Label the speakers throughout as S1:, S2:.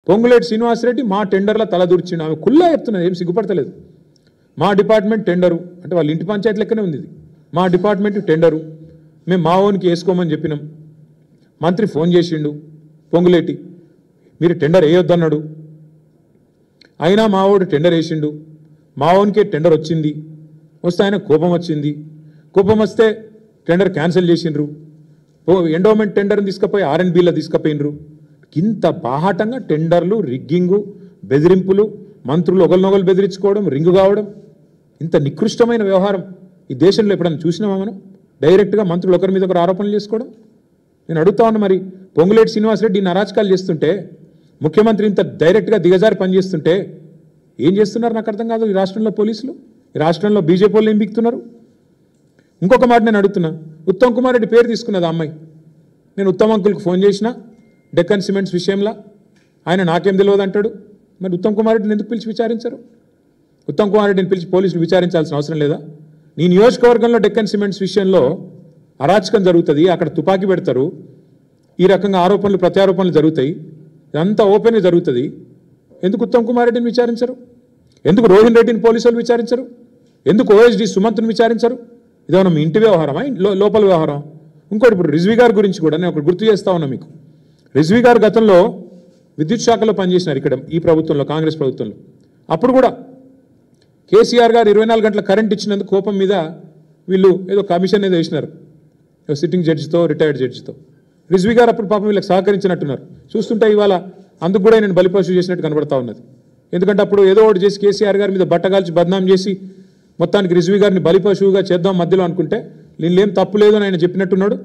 S1: పొంగులేటి శ్రీనివాసరెడ్డి మా టెండర్ల తలదూర్చిండు. ఆమె కుల్లా చెప్తున్నది, ఏం సిగ్గుపడతలేదు. మా డిపార్ట్మెంట్ టెండరు అంటే వాళ్ళ ఇంటి పంచాయతీ లెక్కనే ఉంది ఇది. మా డిపార్ట్మెంట్ టెండరు మేము మా ఓన్కి వేసుకోమని చెప్పినాం. మంత్రి ఫోన్ చేసిండు పొంగులేటి, మీరు టెండర్ వేయొద్దన్నాడు. అయినా మా ఓడు టెండర్ వేసిండు. మా ఓన్కే టెండర్ వచ్చింది. వస్తే ఆయన కోపం వచ్చింది. కోపం వస్తే టెండర్ క్యాన్సిల్ చేసిండ్రు. ఎండోమెంట్ టెండర్ని తీసుకుపోయి R&Bలో తీసుకుపోయినరు. ఇంత బాహాటంగా టెండర్లు, రిగ్గింగు, బెదిరింపులు, మంత్రులు ఒకరినొకరు బెదిరించుకోవడం, రింగు కావడం, ఇంత నికృష్టమైన వ్యవహారం ఈ దేశంలో ఎప్పుడైనా చూసినామా మనం? డైరెక్ట్గా మంత్రులు ఒకరి మీద ఒకరు ఆరోపణలు చేసుకోవడం. నేను అడుగుతా ఉన్నా, మరి పొంగులేటి శ్రీనివాసరెడ్డి ఇన్ని అరాచకాలు చేస్తుంటే, ముఖ్యమంత్రి ఇంత డైరెక్ట్గా దిగజారి పనిచేస్తుంటే ఏం చేస్తున్నారు నాకు అర్థం కాదు. ఈ రాష్ట్రంలో పోలీసులు, ఈ రాష్ట్రంలో బీజేపీ వాళ్ళు ఏం బిక్తున్నారు? ఇంకొక మాట నేను అడుగుతున్నా, ఉత్తమ్ కుమార్ రెడ్డి పేరు తీసుకున్నది ఆ అమ్మాయి. నేను ఉత్తమ్ అంకుల్కి ఫోన్ చేసిన డెక్కన్ సిమెంట్స్ విషయంలో, ఆయన నాకేం తెలియదు అంటాడు. మరి ఉత్తమ్ కుమార్ రెడ్డిని ఎందుకు పిలిచి విచారించరు? ఉత్తమ్ కుమార్ రెడ్డిని పిలిచి పోలీసులు విచారించాల్సిన అవసరం లేదా? నీ నియోజకవర్గంలో డెక్కన్ సిమెంట్స్ విషయంలో అరాచకం జరుగుతుంది, అక్కడ తుపాకీ పెడతారు, ఈ రకంగా ఆరోపణలు ప్రత్యారోపణలు జరుగుతాయి, ఇదంతా ఓపెన్గా జరుగుతుంది. ఎందుకు ఉత్తమ్ కుమార్ రెడ్డిని విచారించరు? ఎందుకు రోహిన్ రెడ్డిని పోలీసులు విచారించరు? ఎందుకు OSD సుమంత్ని విచారించరు? ఇదేమన్నా మీ ఇంటి వ్యవహారమా, లోపల వ్యవహారం? ఇంకోటి, ఇప్పుడు రిజ్వీ గారి గురించి కూడా నేను ఒకటి గుర్తు చేస్తా ఉన్నా మీకు. రిజ్వీ గారు గతంలో విద్యుత్ శాఖలో పనిచేసినారు ఇక్కడ ఈ ప్రభుత్వంలో, కాంగ్రెస్ ప్రభుత్వంలో. అప్పుడు కూడా కేసీఆర్ గారు 24 గంటల కరెంట్ ఇచ్చినందుకు కోపం మీద వీళ్ళు ఏదో కమిషన్ ఏదో వేసినారు, సిట్టింగ్ జడ్జితో, రిటైర్డ్ జడ్జితో. రిజ్వీ గారు అప్పుడు పాపం వీళ్ళకి సహకరించినట్టున్నారు. చూస్తుంటే ఇవాళ అందుకు కూడా నేను బలిపశువు చేసినట్టు కనబడతా ఉన్నది. ఎందుకంటే అప్పుడు ఏదో ఒకటి చేసి కేసీఆర్ గారి మీద బట్టగాల్చి బద్నాం చేసి మొత్తానికి రిజ్వీ గారిని బలిపశువుగా చేద్దాం మధ్యలో అనుకుంటే, వీళ్ళేం తప్పు లేదు అని ఆయన చెప్పినట్టున్నాడు.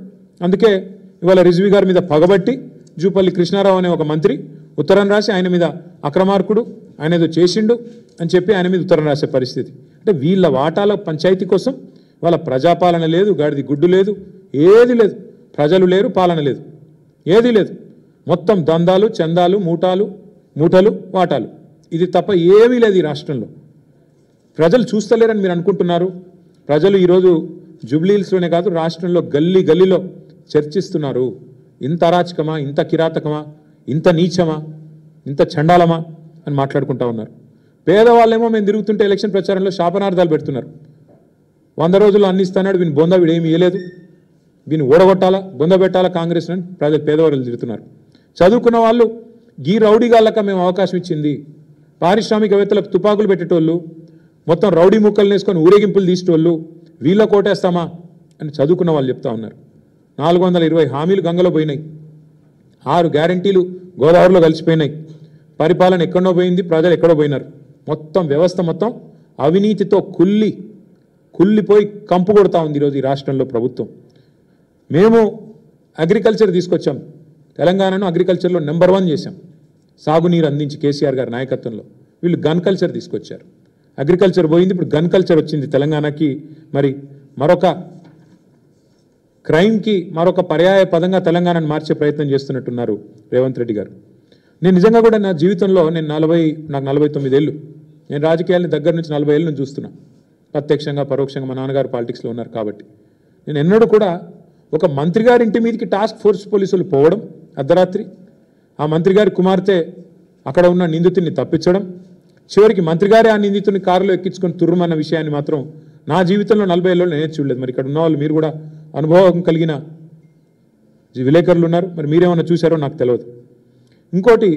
S1: అందుకే ఇవాళ రిజ్వీ గారి మీద పగబట్టి జూపల్లి కృష్ణారావు అనే ఒక మంత్రి ఉత్తరం రాసి ఆయన మీద అక్రమార్కుడు, ఆయన ఏదో చేసిండు అని చెప్పి ఆయన మీద ఉత్తరం రాసే పరిస్థితి. అంటే వీళ్ళ వాటాల పంచాయతీ కోసం వాళ్ళ ప్రజాపాలన లేదు, గాడిది గుడ్డు లేదు, ఏది లేదు. ప్రజలు లేరు, పాలన లేదు, ఏది లేదు. మొత్తం దందాలు, చందాలు, మూటలు, వాటాలు, ఇది తప్ప ఏమీ లేదు ఈ రాష్ట్రంలో. ప్రజలు చూస్తలేరని మీరు అనుకుంటున్నారు. ప్రజలు ఈరోజు జూబ్లీహిల్స్లోనే కాదు, రాష్ట్రంలో గల్లీ గల్లీలో చర్చిస్తున్నారు. ఇంత అరాచకమా, ఇంత కిరాతకమా, ఇంత నీచమా, ఇంత చండాలమా అని మాట్లాడుకుంటా ఉన్నారు. పేదవాళ్ళేమో మేము తిరుగుతుంటే ఎలక్షన్ ప్రచారంలో శాపనార్థాలు పెడుతున్నారు. 100 రోజుల్లో అన్ని ఇస్తున్నాడు, వీని బొంద వీడేమి ఇవ్వలేదు, వీని ఓడగొట్టాలా, బొంద పెట్టాలా కాంగ్రెస్ అని పేదవాళ్ళు తిరుగుతున్నారు. చదువుకున్న వాళ్ళు గీ రౌడీగాళ్ళక మేము అవకాశం ఇచ్చింది, పారిశ్రామికవేత్తలకు తుపాకులు పెట్టేటోళ్ళు, మొత్తం రౌడీ ముక్కలు వేసుకొని ఊరేగింపులు తీసేటోళ్ళు, వీళ్ళ కోటేస్తామా అని చదువుకున్న వాళ్ళు చెప్తా ఉన్నారు. 420 హామీలు గంగలో పోయినాయి, 6 గ్యారంటీలు గోదావరిలో కలిసిపోయినాయి, పరిపాలన ఎక్కడో పోయింది, ప్రజలు ఎక్కడో పోయినారు. మొత్తం వ్యవస్థ మొత్తం అవినీతితో కుళ్ళిపోయి కంపు కొడతా ఉంది ఈరోజు ఈ రాష్ట్రంలో ప్రభుత్వం. మేము అగ్రికల్చర్ తీసుకొచ్చాం, తెలంగాణను అగ్రికల్చర్లో నెంబర్ 1 చేశాం, సాగునీరు అందించి కేసీఆర్ గారి నాయకత్వంలో. వీళ్ళు గన్ కల్చర్ తీసుకొచ్చారు, అగ్రికల్చర్ పోయింది, ఇప్పుడు గన్ కల్చర్ వచ్చింది తెలంగాణకి. మరి మరొక క్రైమ్కి మరొక పర్యాయ పదంగా తెలంగాణను మార్చే ప్రయత్నం చేస్తున్నట్టున్నారు రేవంత్ రెడ్డి గారు. నేను నిజంగా కూడా నా జీవితంలో నాకు 49 ఏళ్ళు, నేను రాజకీయాలని దగ్గర నుంచి 40 ఏళ్ళ నుంచి చూస్తున్నా, ప్రత్యక్షంగా పరోక్షంగా. మా నాన్నగారు పాలిటిక్స్లో ఉన్నారు కాబట్టి నేను ఎన్నడూ కూడా ఒక మంత్రి గారి ఇంటి మీదకి టాస్క్ ఫోర్స్ పోలీసులు పోవడం అర్ధరాత్రి, ఆ మంత్రి గారి కుమార్తె అక్కడ ఉన్న నిందితుడిని తప్పించడం, చివరికి మంత్రి గారే ఆ నిందితుడిని కారులో ఎక్కించుకొని తుర్రుమన్న విషయాన్ని మాత్రం నా జీవితంలో 40 ఏళ్ళలో నేనే చూడలేదు. మరి ఇక్కడ ఉన్న వాళ్ళు మీరు కూడా అనుభవం కలిగిన విలేకరులు ఉన్నారు, మరి మీరేమన్నా చూశారో నాకు తెలియదు. ఇంకోటి,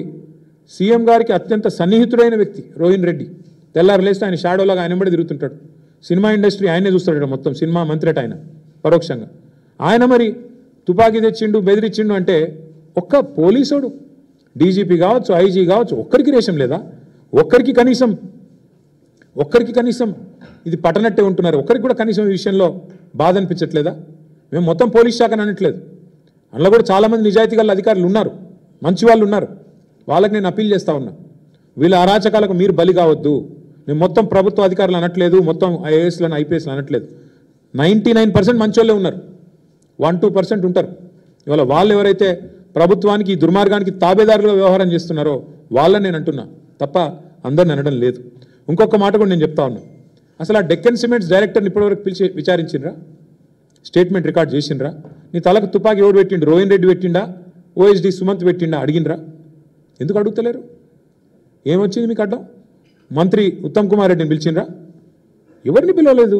S1: సీఎం గారికి అత్యంత సన్నిహితుడైన వ్యక్తి రోహిన్ రెడ్డి, తెల్లారు లేస్తే ఆయన షాడోలాగా ఆయన వెంబడి తిరుగుతుంటాడు. సినిమా ఇండస్ట్రీ ఆయనే చూస్తాడు, మొత్తం సినిమా మంత్రి అట ఆయన పరోక్షంగా. ఆయన మరి తుపాకీ తెచ్చిండు, బెదిరించిండు అంటే ఒక్క పోలీసుడు, డీజీపీ కావచ్చు, ఐజీ కావచ్చు, ఒక్కరికి రేషం లేదా? ఒక్కరికి కనీసం ఇది పట్టనట్టే ఉంటున్నారు. ఒక్కరికి కూడా కనీసం ఈ విషయంలో బాధ అనిపించట్లేదా? మేము మొత్తం పోలీస్ శాఖను అనట్లేదు, అందులో కూడా చాలామంది నిజాయితీ గల అధికారులు ఉన్నారు, మంచి వాళ్ళు ఉన్నారు, వాళ్ళకి నేను అప్పీల్ చేస్తూ ఉన్నా, వీళ్ళ అరాచకాలకు మీరు బలి కావద్దు. మేము మొత్తం ప్రభుత్వ అధికారులు అనట్లేదు, మొత్తం ఐఏఎస్లను ఐపీఎస్లు అనట్లేదు. 99% మంచోళ్ళే ఉన్నారు, 1-2% ఉంటారు. ఇవాళ వాళ్ళు ఎవరైతే ప్రభుత్వానికి ఈ దుర్మార్గానికి తాబేదారులుగా వ్యవహారం చేస్తున్నారో వాళ్ళని నేను అంటున్నా తప్ప అందరిని అనడం లేదు. ఇంకొక మాట కూడా నేను చెప్తా ఉన్నా, అసలు ఆ డెక్కన్ సిమెంట్స్ డైరెక్టర్ని ఇప్పటివరకు పిలిచి విచారించిండ్రా? స్టేట్మెంట్ రికార్డ్ చేసిండ్రా? నీ తలకు తుపాకీ ఎవడు పెట్టిండు? రోహిన్ రెడ్డి పెట్టిండా, OSD సుమంత్ పెట్టిండా? అడిగినరా? ఎందుకు అడుగుతలేరు? ఏమొచ్చింది మీకు అడ్డం? మంత్రి ఉత్తమ్ కుమార్ రెడ్డిని పిలిచిండ్రా? ఎవరిని పిలవలేదు.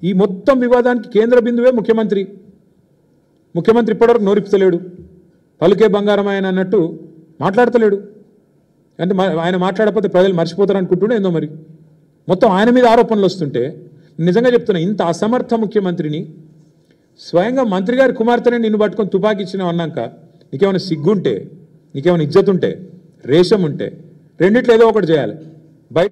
S1: ఈ మొత్తం వివాదానికి కేంద్ర బిందువే ముఖ్యమంత్రి. ముఖ్యమంత్రి ఇప్పటివరకు నోరిపుతలేడు, పలుకే బంగారం ఆయన అన్నట్టు మాట్లాడతలేడు. అంటే ఆయన మాట్లాడకపోతే ప్రజలు మర్చిపోతారు అనుకుంటుండే ఏందో మరి. మొత్తం ఆయన మీద ఆరోపణలు వస్తుంటే నిజంగా చెప్తున్నా, ఇంత అసమర్థ ముఖ్యమంత్రిని స్వయంగా మంత్రి గారి కుమార్తెనే నిన్ను పట్టుకొని తుపాకీ ఇచ్చినావు అన్నాక నీకేమైనా సిగ్గుంటే, నీకేమైనా ఇజ్జత్ ఉంటే, రేషం ఉంటే రెండిట్లో ఏదో ఒకటి చేయాలి. బయట